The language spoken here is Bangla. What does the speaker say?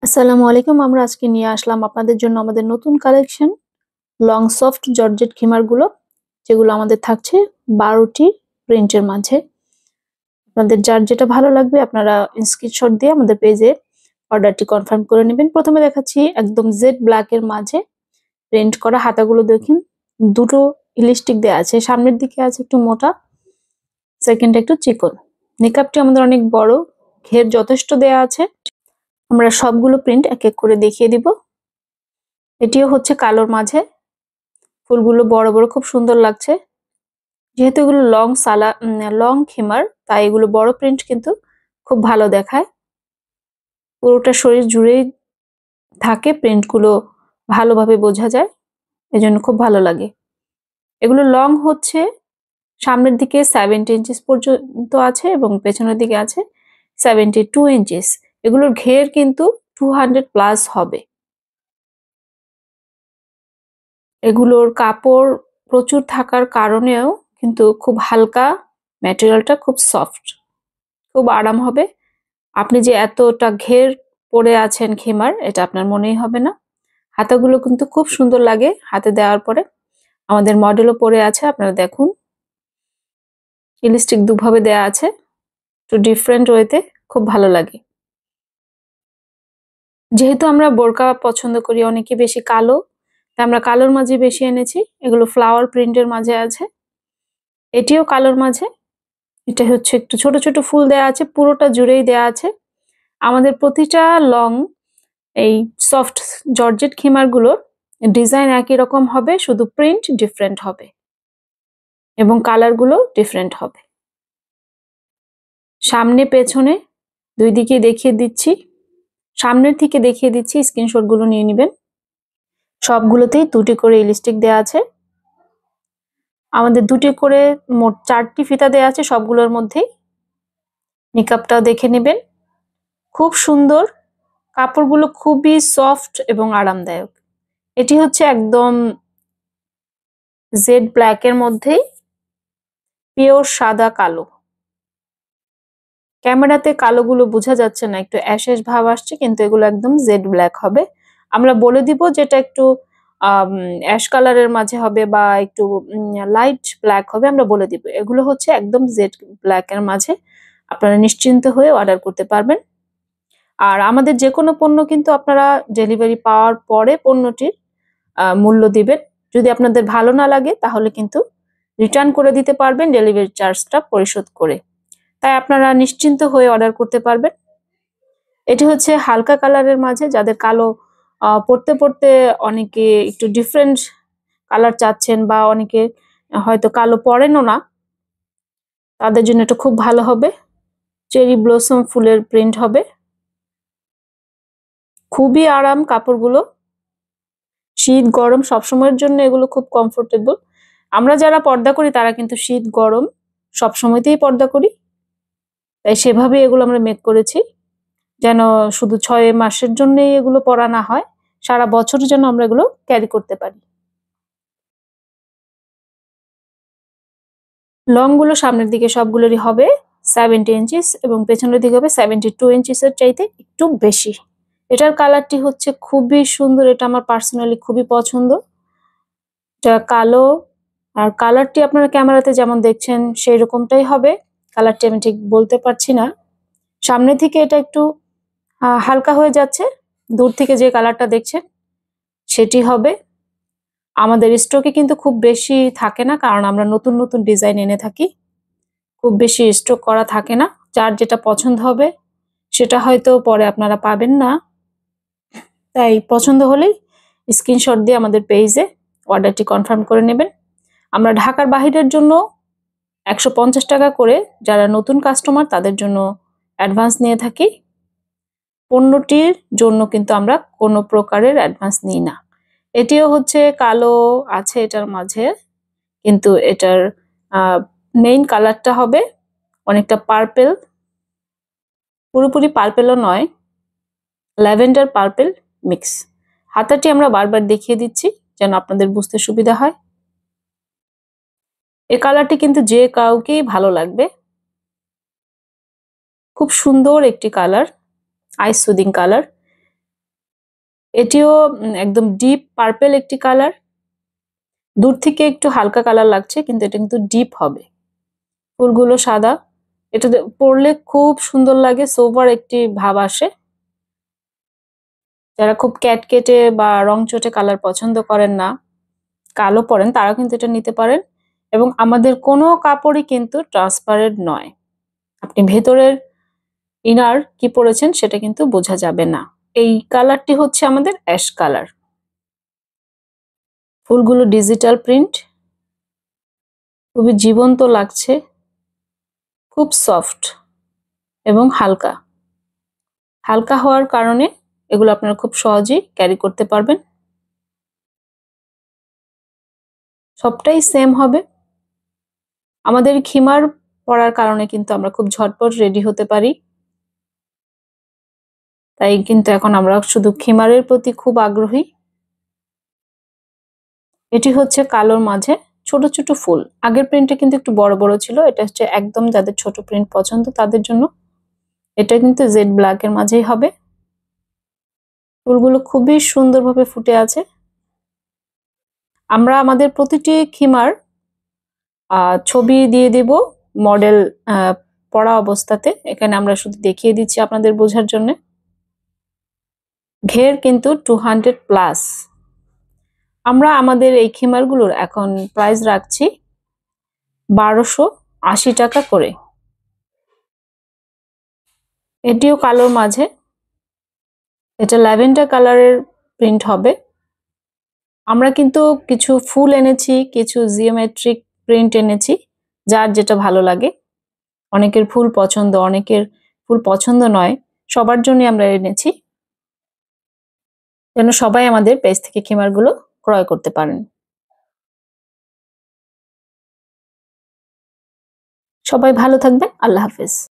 আসসালামু আলাইকুম। আমরা আজকে নিয়ে আসলাম আপনাদের জন্য আমাদের নতুন কালেকশন লং সফট জর্জেট খিমারগুলো, যেগুলো আমাদের থাকছে 12টি প্রিন্টের মাঝে। আপনাদের যার যেটা ভালো লাগবে আপনারা স্ক্রিনশট দিয়ে আমাদের পেজে অর্ডারটি কনফার্ম করে নেবেন। প্রথমে দেখাচ্ছি একদম জেড ব্ল্যাক এর মাঝে প্রিন্ট করা হাতাগুলো। দেখুন, দুটো ইলাস্টিক দেওয়া আছে, সামনের দিকে আছে একটু মোটা, সেকেন্ডটা একটু চিকন। নেকআপটি আমাদের অনেক বড়, ঘের যথেষ্ট দেয়া আছে। আমরা সবগুলো প্রিন্ট এক এক করে দেখিয়ে দিব। এটিও হচ্ছে কালোর মাঝে, ফুলগুলো বড় বড়, খুব সুন্দর লাগছে। যেহেতু এগুলো লং খিমার, তাই এগুলো বড় প্রিন্ট কিন্তু খুব ভালো দেখায়। পুরোটা শরীর জুড়েই থাকে, প্রিন্টগুলো ভালোভাবে বোঝা যায়, এজন্য খুব ভালো লাগে। এগুলো লং হচ্ছে সামনের দিকে 70 ইঞ্চিস পর্যন্ত আছে এবং পেছনের দিকে আছে 72 ইঞ্চিস। এগুলোর ঘের কিন্তু 200+ হবে। এগুলোর কাপড় প্রচুর থাকার কারণেও কিন্তু খুব হালকা, ম্যাটেরিয়ালটা খুব সফট, খুব আরাম হবে। আপনি যে এতটা ঘের পরে আছেন খিমার, এটা আপনার মনেই হবে না। হাতাগুলো কিন্তু খুব সুন্দর লাগে হাতে দেওয়ার পরে। আমাদের মডেলও পরে আছে, আপনারা দেখুন। ইলাস্টিক দুভাবে দেয়া আছে, একটু ডিফারেন্ট ওয়েতে, খুব ভালো লাগে। যেহেতু আমরা বোরকা পছন্দ করি অনেকে বেশি কালো, তাই আমরা কালোর মাঝে বেশি এনেছি। এগুলো ফ্লাওয়ার প্রিন্টের মাঝে আছে, এটিও কালোর মাঝে। এটা হচ্ছে একটু ছোট ছোট ফুল দেয়া আছে, পুরোটা জুড়েই দেয়া আছে। আমাদের প্রতিটা লং এই সফট জর্জেট খিমারগুলোর ডিজাইন একই রকম হবে, শুধু প্রিন্ট ডিফারেন্ট হবে এবং কালারগুলো ডিফারেন্ট হবে। সামনে পেছনে দুই দিকে দেখিয়ে দিচ্ছি, সামনের থেকে দেখিয়ে দিচ্ছি, স্ক্রিনশটগুলো নিয়ে নেবেন। সবগুলোতেই দুটি করে ইলাস্টিক দেয়া আছে। আমাদের দুটি করে মোট 4টি ফিতা দেয়া আছে সবগুলোর মধ্যেই। নিকাবটাও দেখে নেবেন, খুব সুন্দর। কাপড়গুলো খুবই সফট এবং আরামদায়ক। এটি হচ্ছে একদম জেড ব্ল্যাক এর মধ্যেই পিওর সাদা কালো। ক্যামেরাতে কালোগুলো বোঝা যাচ্ছে না, একটু অ্যাশেজ ভাব আসছে, কিন্তু এগুলো একদম জেড ব্ল্যাক হবে। আমরা বলে দিব যেটা একটু অ্যাশ কালারের মাঝে হবে বা একটু লাইট ব্ল্যাক হবে, আমরা বলে দিব। এগুলো হচ্ছে একদম জেড ব্ল্যাক এর মাঝে, আপনারা নিশ্চিন্ত হয়ে অর্ডার করতে পারবেন। আর আমাদের যে কোনো পণ্য কিন্তু আপনারা ডেলিভারি পাওয়ার পরে পণ্যটির মূল্য দিবেন। যদি আপনাদের ভালো না লাগে তাহলে কিন্তু রিটার্ন করে দিতে পারবেন ডেলিভারি চার্জটা পরিশোধ করে। তাই আপনারা নিশ্চিন্ত হয়ে অর্ডার করতে পারবেন। এটি হচ্ছে হালকা কালারের মাঝে, যাদের কালো পড়তে পড়তে অনেকে একটু ডিফারেন্ট কালার চাচ্ছেন বা অনেকে হয়তো কালো পরেনও না, তাদের জন্য এটা খুব ভালো হবে। চেরি ব্লসম ফুলের প্রিন্ট হবে, খুবই আরাম কাপড়গুলো। শীত গরম সবসময়ের জন্য এগুলো খুব কমফোর্টেবল। আমরা যারা পর্দা করি তারা কিন্তু শীত গরম সবসময়তেই পর্দা করি, তাই সেভাবে এগুলো আমরা মেক করেছি, যেন শুধু 6 মাসের জন্যই এগুলো পরা না হয়, সারা বছর যেন আমরা এগুলো ক্যারি করতে পারি। লং গুলো সামনের দিকে সবগুলোরই হবে 70 ইঞ্চিস এবং পেছনের দিকে হবে 72 ইঞ্চিসের চাইতে একটু বেশি। এটার কালারটি হচ্ছে খুবই সুন্দর, এটা আমার পার্সোনালি খুবই পছন্দ। এটা কালো, আর কালারটি আপনারা ক্যামেরাতে যেমন দেখছেন সেই রকমটাই হবে। কালারটি আমি ঠিক বলতে পারছি না, সামনে থেকে এটা একটু হালকা হয়ে যাচ্ছে, দূর থেকে যে কালারটা দেখছেন সেটি হবে। আমাদের স্টকে কিন্তু খুব বেশি থাকে না, কারণ আমরা নতুন নতুন ডিজাইন এনে থাকি, খুব বেশি স্টক করা থাকে না। যার যেটা পছন্দ হবে সেটা হয়তো পরে আপনারা পাবেন না, তাই পছন্দ হলেই স্ক্রিনশট দিয়ে আমাদের পেজে অর্ডারটি কনফার্ম করে নেবেন। আমরা ঢাকার বাহিরের জন্য 150 টাকা করে, যারা নতুন কাস্টমার তাদের জন্য অ্যাডভান্স নিয়ে থাকি। পণ্যটির জন্য কিন্তু আমরা কোনো প্রকারের অ্যাডভান্স নিই না। এটিও হচ্ছে কালো আছে এটার মাঝে, কিন্তু এটার মেইন কালারটা হবে অনেকটা পার্পেল, পুরোপুরি পার্পেলও নয়, ল্যাভেন্ডার পার্পেল মিক্স। হাতাটি আমরা বারবার দেখিয়ে দিচ্ছি যেন আপনাদের বুঝতে সুবিধা হয়। এই কালারটি কিন্তু যে কাউকেই ভালো লাগবে, খুব সুন্দর একটি কালার, আইস সুদিং কালার। এটিও একদম ডিপ পার্পেল একটি কালার। দূর থেকে একটু হালকা কালার লাগছে, কিন্তু এটা কিন্তু ডিপ হবে। ফুলগুলো সাদা, এটা পরলে খুব সুন্দর লাগে, সোবার একটি ভাব আসে। যারা খুব ক্যাটকেটে বা রংচটে কালার পছন্দ করেন না, কালো পরেন, তারা কিন্তু এটা নিতে পারেন। এবং আমাদের কোনো কাপড়ই কিন্তু ট্রান্সপারেন্ট নয়, আপনি ভেতরের ইনার কি পরেছেন সেটা কিন্তু বোঝা যাবে না। এই কালারটি হচ্ছে আমাদের অ্যাশ কালার। ফুলগুলো ডিজিটাল প্রিন্ট, খুবই জীবন্ত লাগছে, খুব সফট এবং হালকা। হালকা হওয়ার কারণে এগুলো আপনারা খুব সহজেই ক্যারি করতে পারবেন। সবটাই সেম হবে। আমাদের খিমার পরার কারণে কিন্তু আমরা খুব ঝটপট রেডি হতে পারি, তাই কিন্তু এখন আমরা শুধু খিমারের প্রতি খুব আগ্রহী। এটি হচ্ছে কালোর মাঝে ছোট ছোট ফুল। আগের প্রিন্টটা কিন্তু একটু বড় বড় ছিল, এটা হচ্ছে একদম যাদের ছোট প্রিন্ট পছন্দ তাদের জন্য। এটা কিন্তু জেড ব্ল্যাকের মাঝেই হবে। ফুলগুলো খুবই সুন্দরভাবে ফুটে আছে। আমরা আমাদের প্রতিটি খিমার ছবি দিয়ে দেব মডেল পরা অবস্থাতে। এখানে আমরা শুধু দেখিয়ে দিচ্ছি আপনাদের বোঝার জন্য। ঘের কিন্তু 200+। আমরা আমাদের এই খিমারগুলোর এখন প্রাইস রাখছি 1280 টাকা করে। এটিও কালোর মাঝে, এটা ল্যাভেন্ডার কালারের প্রিন্ট হবে। আমরা কিন্তু কিছু ফুল এনেছি, কিছু জিওমেট্রিক প্রিন্ট এনেছি, যার যেটা ভালো লাগে। অনেকের ফুল পছন্দ, অনেকের ফুল পছন্দ নয়, সবার জন্য আমরা এনেছি যেন সবাই আমাদের পেজ থেকে খিমারগুলো ক্রয় করতে পারেন। সবাই ভালো থাকবেন, আল্লাহ হাফেজ।